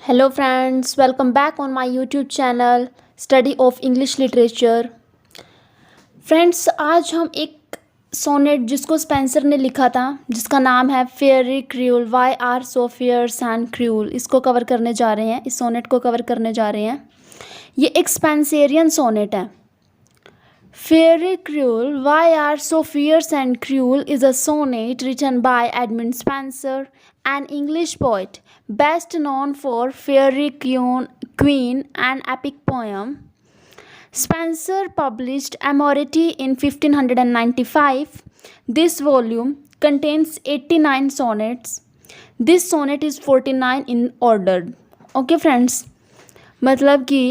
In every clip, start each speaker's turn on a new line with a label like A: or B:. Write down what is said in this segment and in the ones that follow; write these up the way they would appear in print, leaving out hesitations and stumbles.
A: Hello friends, welcome back on my YouTube channel Study of English Literature। Friends आज हम एक sonnet जिसको Spencer ने लिखा था जिसका नाम है fairy cruel why are so fierce and cruel, इसको कवर करने जा रहे हैं। इस सोनेट को कवर करने जा रहे हैं। ये एक स्पेंसेरियन सोनेट है। Fairy Cruel, Why Are So Fierce and Cruel is a sonnet written by Edmund Spenser, an English poet, best known for Fairy Queen, an epic poem. Spenser published Amorety in 1595. This volume contains 89 sonnets. This sonnet is 49 in order. Okay friends, मतलब कि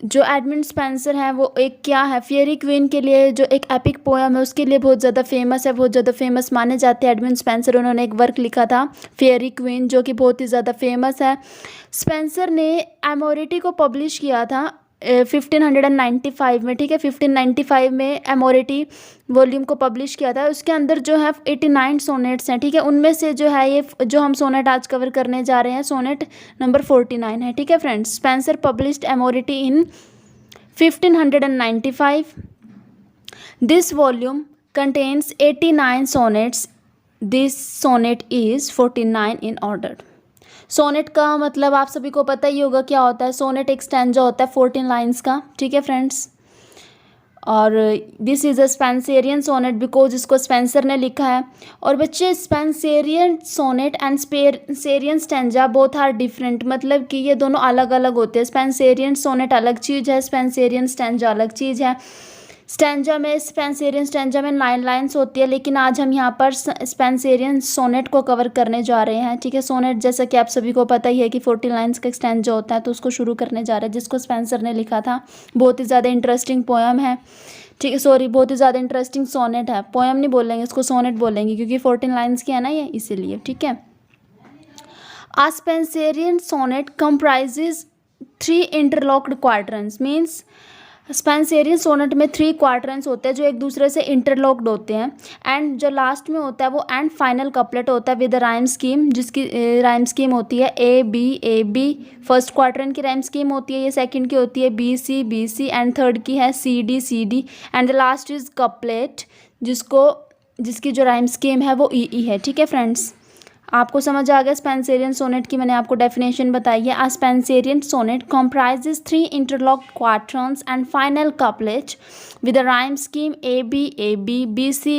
A: जो Edmund Spenser है वो एक क्या है, fairy queen के लिए जो एक एपिक पोएम है उसके लिए बहुत ज़्यादा फेमस है, बहुत ज़्यादा फेमस माने जाते हैं। एडमंड स्पेंसर उन्होंने एक वर्क लिखा था फेयरी क्वीन जो कि बहुत ही ज़्यादा फेमस है। स्पेंसर ने एमोरिटी को पब्लिश किया था 1595 में, ठीक है। 1595 में एमोरिटी वॉल्यूम को पब्लिश किया था। उसके अंदर जो है 89 सोनेट्स हैं, ठीक है। उनमें से जो है ये जो हम सोनेट आज कवर करने जा रहे हैं सोनेट नंबर 49 है, ठीक है friends. Spenser published Amoretti in 1595। This volume contains 89 sonnets. This sonnet is 49 in order. Sonnet का मतलब आप सभी को पता ही होगा क्या होता है। सोनेट एक स्टैंजा होता है 14 लाइंस का, ठीक है फ्रेंड्स। और this is a Spenserian sonnet because इसको स्पेंसर ने लिखा है। और बच्चे Spenserian sonnet and Spenserian stanza both are different, मतलब कि ये दोनों अलग अलग होते हैं। स्पेंसेरियन सोनेट अलग चीज़ है, स्पेंसेरियन स्टैंजा अलग चीज़ है। स्पेंसेरियन स्टैंजा में 9 लाइन्स होती है, लेकिन आज हम यहाँ पर स्पेंसेरियन सोनेट को कवर करने जा रहे हैं, ठीक है। सोनेट जैसा कि आप सभी को पता ही है कि 14 लाइन्स का स्टैंजा होता है, तो उसको शुरू करने जा रहे हैं जिसको स्पेंसर ने लिखा था। बहुत ही ज़्यादा इंटरेस्टिंग पोएम है, ठीक है। सॉरी, बहुत ही ज़्यादा इंटरेस्टिंग सोनेट है। पोएम नहीं बोलेंगे, इसको सोनेट बोलेंगे क्योंकि 14 लाइन्स की है ना ये, इसीलिए, ठीक है। Ah Spenserian sonnet comprises 3 interlocked quadrants, means Spenserian sonnet में 3 क्वाड्रेंट्स होते हैं जो एक दूसरे से इंटरलॉक्ड होते हैं। एंड जो लास्ट में होता है वो एंड फाइनल कपलेट होता है विद राइम स्कीम, जिसकी राइम स्कीम होती है ए बी। फर्स्ट क्वाड्रेंट की राइम स्कीम होती है, ये सेकंड की होती है बी सी एंड थर्ड की है C D and the last is couplet जिसकी जो राइम स्कीम है वो ई है, ठीक है फ्रेंड्स। आपको समझ आ गया स्पेंसेरियन सोनेट की, मैंने आपको डेफिनेशन बताई है। Ah Spenserian sonnet comprises 3 interlocked quatrains and final couplet with a rhyme scheme A B B C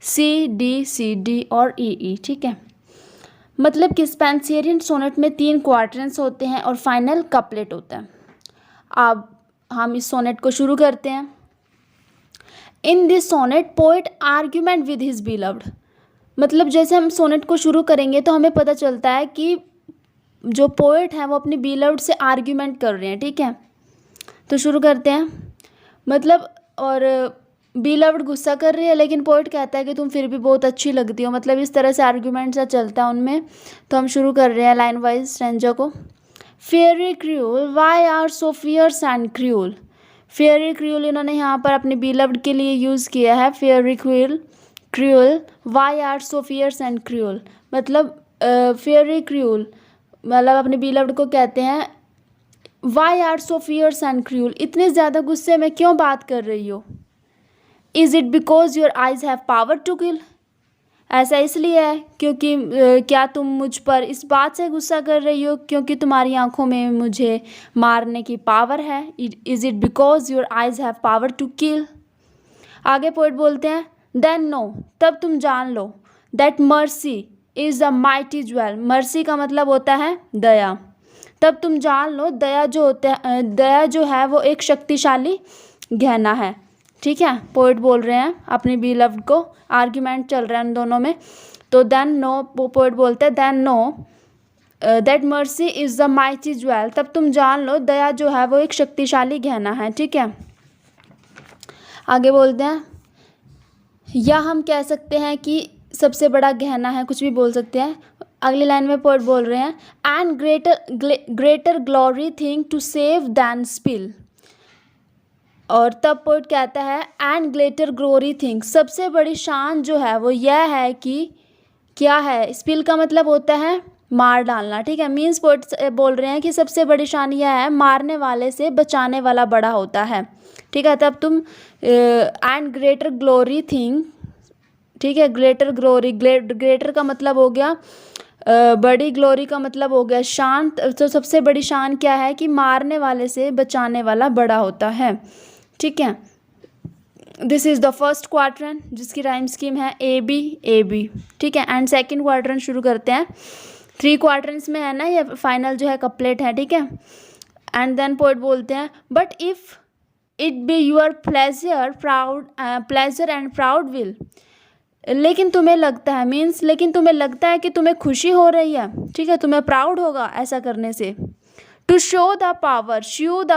A: C D और E, ठीक है। मतलब कि स्पेंसेरियन सोनेट में 3 क्वाड्रेंट्स होते हैं और फाइनल कपलेट होता है। अब हम इस सोनेट को शुरू करते हैं। In this sonnet poet argument with his beloved, मतलब जैसे हम सोनेट को शुरू करेंगे तो हमें पता चलता है कि जो पोएट है वो अपनी बिलव्ड से आर्ग्यूमेंट कर रहे हैं, ठीक है। तो शुरू करते हैं। मतलब और बिलव्ड गुस्सा कर रही है लेकिन पोएट कहता है कि तुम फिर भी बहुत अच्छी लगती हो, मतलब इस तरह से आर्ग्यूमेंट सा चलता है उनमें। तो हम शुरू कर रहे हैं लाइन वाइज स्टैंजा को। Fairy cruel why are so fierce and cruel. Fairy cruel इन्होंने यहाँ पर अपने बिलव्ड के लिए यूज़ किया है। Fairy cruel why are so fierce and cruel, मतलब फेयरी क्रूल मतलब अपने बिलव्ड को कहते हैं why are so fierce and cruel, इतने ज़्यादा गुस्से में क्यों बात कर रही हो। Is it because your eyes have power to kill, ऐसा इसलिए है क्योंकि क्या तुम मुझ पर इस बात से गुस्सा कर रही हो क्योंकि तुम्हारी आंखों में मुझे मारने की पावर है। Is it because your eyes have power to kill. आगे पोएट बोलते हैं देन नो, तब तुम जान लो, that mercy is a mighty jewel. Mercy का मतलब होता है दया। तब तुम जान लो दया जो है वो एक शक्तिशाली गहना है, ठीक है। पोएट बोल रहे हैं अपनी बिलव्ड को, आर्ग्यूमेंट चल रहा है उन दोनों में। तो देन नो, पोएट बोलते हैं then know that mercy is a mighty jewel, तब तुम जान लो दया जो है वो एक शक्तिशाली गहना है, ठीक है। आगे बोलते हैं या हम कह सकते हैं कि सबसे बड़ा गहना है, कुछ भी बोल सकते हैं। अगली लाइन में पोएट बोल रहे हैं and greater glory think to save than spill. और तब पोएट कहता है एंड ग्रेटर ग्लोरी थिंग, सबसे बड़ी शान जो है वो यह है कि क्या है, स्पिल का मतलब होता है मार डालना, ठीक है। मीन्स पोइट बोल रहे हैं कि सबसे बड़ी शान यह है, मारने वाले से बचाने वाला बड़ा होता है, ठीक है। तब तुम एंड ग्रेटर ग्लोरी थिंग, ठीक है। ग्रेटर ग्लोरी, ग्रेटर का मतलब हो गया बड़ी, ग्लोरी का मतलब हो गया शान। तो सबसे बड़ी शान क्या है कि मारने वाले से बचाने वाला बड़ा होता है, ठीक है। This is the first quadrant जिसकी राइम स्कीम है ए बी, ठीक है। एंड सेकंड क्वाड्रेंट शुरू करते हैं। 3 क्वाड्रेंट्स में है ना, ये फाइनल जो है कपलेट है, ठीक है। एंड देन पोएट बोलते हैं, but if it be your pleasure and proud will, लेकिन तुम्हें लगता है, मीन्स लेकिन तुम्हें लगता है कि तुम्हें खुशी हो रही है, ठीक है, तुम्हें प्राउड होगा ऐसा करने से। To show the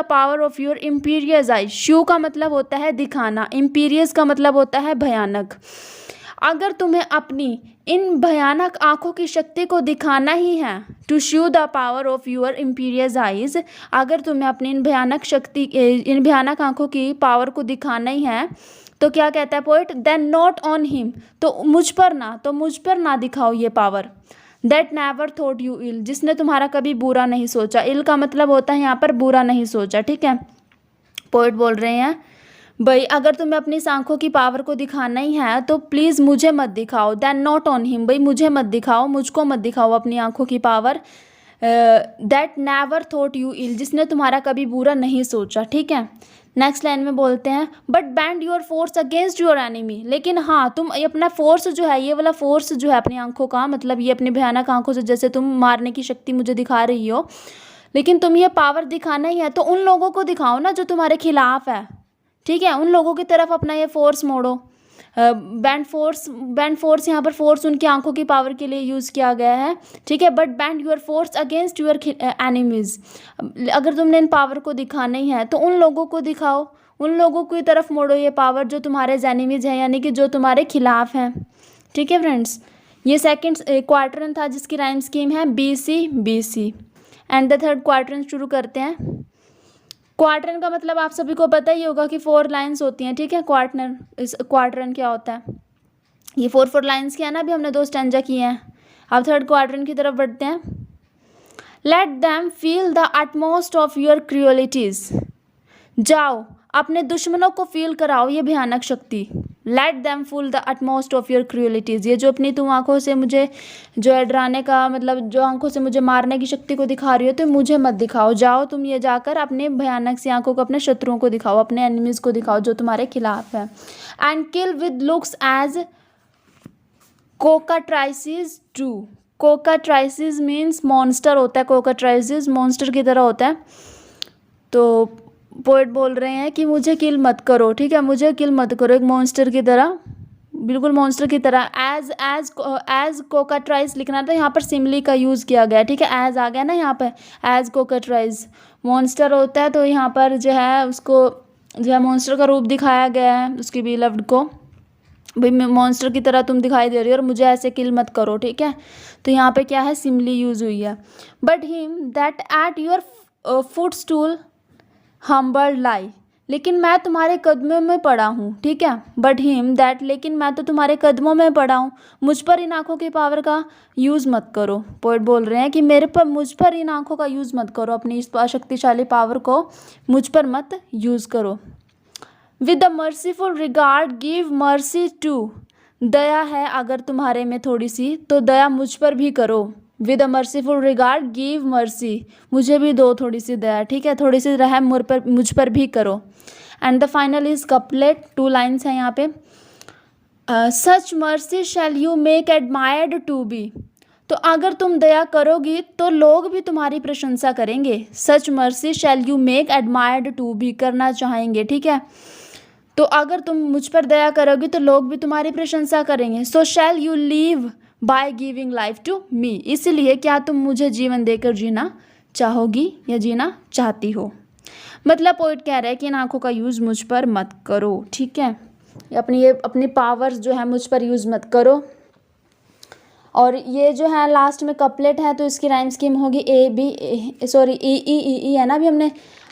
A: power of your imperious eye, show का मतलब होता है दिखाना, इम्पीरियस का मतलब होता है भयानक। अगर तुम्हें अपनी इन भयानक आँखों की शक्ति को दिखाना ही है, to show the power of your imperious eyes, अगर तुम्हें अपनी इन भयानक आँखों की पावर को दिखाना ही है, तो क्या कहता है poet, then not on him, तो मुझ पर ना दिखाओ ये power. That never thought you ill, जिसने तुम्हारा कभी बुरा नहीं सोचा। इल का मतलब होता है यहाँ पर बुरा नहीं सोचा, ठीक है। पोइट बोल रहे हैं भाई अगर तुम्हें अपनी इस आँखों की पावर को दिखाना ही है तो प्लीज़ मुझे मत दिखाओ, देन नॉट ऑन हिम, भाई मुझे मत दिखाओ, मुझको मत दिखाओ अपनी आँखों की power. That never thought you ill, जिसने तुम्हारा कभी बुरा नहीं सोचा, ठीक है। नेक्स्ट लाइन में बोलते हैं, but band your force against your enemy, लेकिन हाँ तुम अपना फोर्स जो है, ये वाला फोर्स जो है अपनी आंखों का, मतलब ये अपनी भयानक आंखों से जैसे तुम मारने की शक्ति मुझे दिखा रही हो, लेकिन तुम ये पावर दिखाना ही है तो उन लोगों को दिखाओ ना जो तुम्हारे खिलाफ है, ठीक है। उन लोगों की तरफ अपना ये फोर्स मोड़ो। बैंड फोर्स यहाँ पर फोर्स उनकी आंखों की पावर के लिए यूज़ किया गया है, ठीक है। But band your force against your enemies, अगर तुमने इन पावर को दिखाना ही है तो उन लोगों को दिखाओ, उन लोगों की तरफ मोड़ो ये पावर जो तुम्हारे एनिमीज हैं, यानी कि जो तुम्हारे खिलाफ हैं, ठीक है फ्रेंड्स। ये सेकेंड क्वाड्रेंट था जिसकी राइम स्कीम है B C. And the third quadrant शुरू करते हैं। क्वाड्रेंट का मतलब आप सभी को पता ही होगा कि 4 लाइन्स होती हैं, ठीक है। क्वाड्रेंट क्या होता है, ये 4 लाइन्स की है ना, अभी हमने 2 स्टैंजा किए हैं। अब थर्ड क्वाड्रेंट की तरफ बढ़ते हैं। Let them feel the utmost of your cruelties, जाओ अपने दुश्मनों को फील कराओ ये भयानक शक्ति। Let them feel the utmost of your cruelties, ये जो अपनी तुम आंखों से मुझे जो है डराने का मतलब जो आंखों से मुझे मारने की शक्ति को दिखा रही हो तो मुझे मत दिखाओ, जाओ तुम ये जाकर अपने भयानक सी आंखों को अपने शत्रुओं को दिखाओ, अपने एनिमीज को दिखाओ जो तुम्हारे खिलाफ है। And kill with looks as cockatrices do, cockatrices means monster होता है, कोकाट्राइसिस मॉन्स्टर की तरह होता है। तो पोएट बोल रहे हैं कि मुझे किल मत करो, ठीक है, मुझे किल मत करो एक मॉन्स्टर की तरह, बिल्कुल मॉन्स्टर की तरह। एज कोकाट्राइज लिखना था, यहाँ पर सिमली का यूज़ किया गया, ठीक है। एज आ गया ना यहाँ पर, एज कोकाट्राइज मॉन्स्टर होता है तो यहाँ पर जो है उसको जो है मॉन्स्टर का रूप दिखाया गया है उसकी बिलव्ड को, भाई मॉन्स्टर की तरह तुम दिखाई दे रही हो और मुझे ऐसे किल मत करो, ठीक है। तो यहाँ पे क्या है, सिमली यूज़ हुई है। But him that at your footstool humble lie, लेकिन मैं तुम्हारे कदमों में पड़ा हूँ, ठीक है। बट हिम दैट, लेकिन मैं तो तुम्हारे कदमों में पड़ा हूँ, मुझ पर इन आँखों की पावर का यूज़ मत करो। पोएट बोल रहे हैं कि मुझ पर इन आँखों का यूज़ मत करो, अपनी इस शक्तिशाली पावर को मुझ पर मत यूज़ करो। With the merciful regard give mercy to, दया है अगर तुम्हारे में थोड़ी सी तो दया मुझ पर भी करो। With a merciful regard give mercy, मुझे भी दो थोड़ी सी दया, ठीक है, थोड़ी सी रहम मुझ पर भी करो। And the final is couplet, 2 lines हैं यहाँ पे। Such mercy shall you make admired to be, तो अगर तुम दया करोगी तो लोग भी तुम्हारी प्रशंसा करेंगे। Such mercy shall you make admired to be, करना चाहेंगे, ठीक है। तो अगर तुम मुझ पर दया करोगी तो लोग भी तुम्हारी प्रशंसा करेंगे। So shall you live by giving life to me, इसलिए क्या तुम मुझे जीवन देकर जीना चाहोगी या जीना चाहती हो। मतलब पोइट कह रहा है कि इन आँखों का यूज़ मुझ पर मत करो, ठीक है, अपनी पावर्स जो है मुझ पर यूज़ मत करो। और ये जो है लास्ट में कपलेट है तो इसकी राइम स्कीम होगी ई है ना।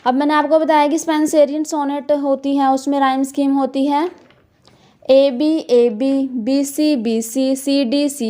A: अब मैंने आपको बताया कि स्पेंसरियन सोनेट होती है उसमें राइम स्कीम होती है A B C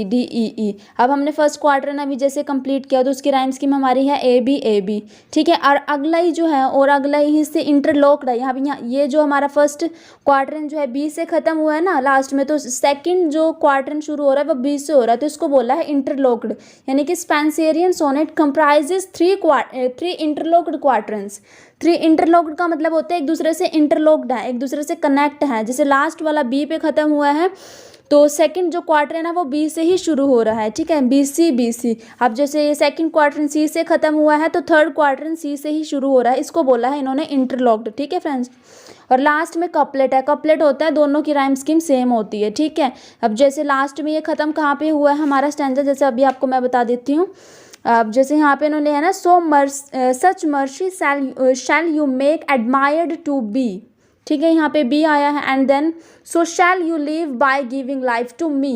A: D E. अब हमने फर्स्ट क्वार्टर अभी जैसे कंप्लीट किया तो उसकी राइम स्कीम हमारी है ए बी, ठीक है। और अगला ही जो है और अगला ही इससे इंटरलॉक्ड है। यहाँ ये जो हमारा फर्स्ट क्वार्टर जो है बी से खत्म हुआ है ना लास्ट में, तो सेकंड जो क्वार्टर शुरू हो रहा है वो बी से हो रहा है, तो इसको बोला है इंटरलॉक्ड। यानी कि Spenserian sonnet comprises three interlocked quatrains. Three interlocked का मतलब होता है एक दूसरे से इंटरलॉक्ड है, एक दूसरे से कनेक्ट है। जैसे लास्ट वाला बी पे ख़त्म हुआ है तो सेकंड जो क्वार्टर है ना वो बी से ही शुरू हो रहा है, ठीक है, बी सी। अब जैसे ये सेकंड क्वार्टर सी से ख़त्म हुआ है तो थर्ड क्वार्टर सी से ही शुरू हो रहा है, इसको बोला है इन्होंने इंटरलॉक्ड, ठीक है फ्रेंड्स। और लास्ट में कपलेट है। कपलेट होता है दोनों की राइम स्कीम सेम होती है, ठीक है। अब जैसे लास्ट में ये ख़त्म कहाँ पे हुआ है हमारा स्टैंजा, जैसे अभी आपको मैं बता देती हूँ। अब जैसे यहाँ पे इन्होंने है ना such mercy shall you make admired to be, ठीक है, यहाँ पे बी आया है। And then so shall you live by giving life to me.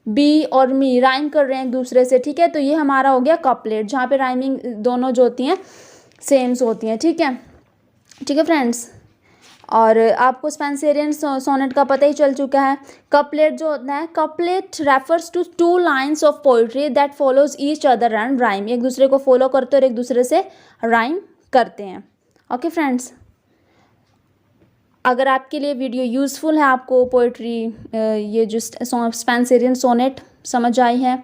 A: Be और मी राइम कर रहे हैं एक दूसरे से, ठीक है। तो ये हमारा हो गया कपलेट, जहाँ पे राइमिंग दोनों जो होती हैं सेम्स होती हैं, ठीक है, ठीक है फ्रेंड्स। और आपको स्पेंसरियन सोनेट का पता ही चल चुका है। कपलेट जो होता है, couplet refers to two lines of poetry that follows each other and rhyme. एक दूसरे को फॉलो करते हैं और एक दूसरे से राइम करते हैं। ओके फ्रेंड्स, अगर आपके लिए वीडियो यूज़फुल है, आपको पोइट्री ये जो स्पेंसरियन सोनेट समझ आई है,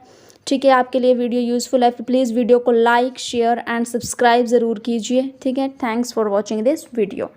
A: ठीक है, आपके लिए वीडियो यूज़फुल है, प्लीज़ वीडियो को लाइक शेयर एंड सब्सक्राइब ज़रूर कीजिए, ठीक है। Thanks for watching this video.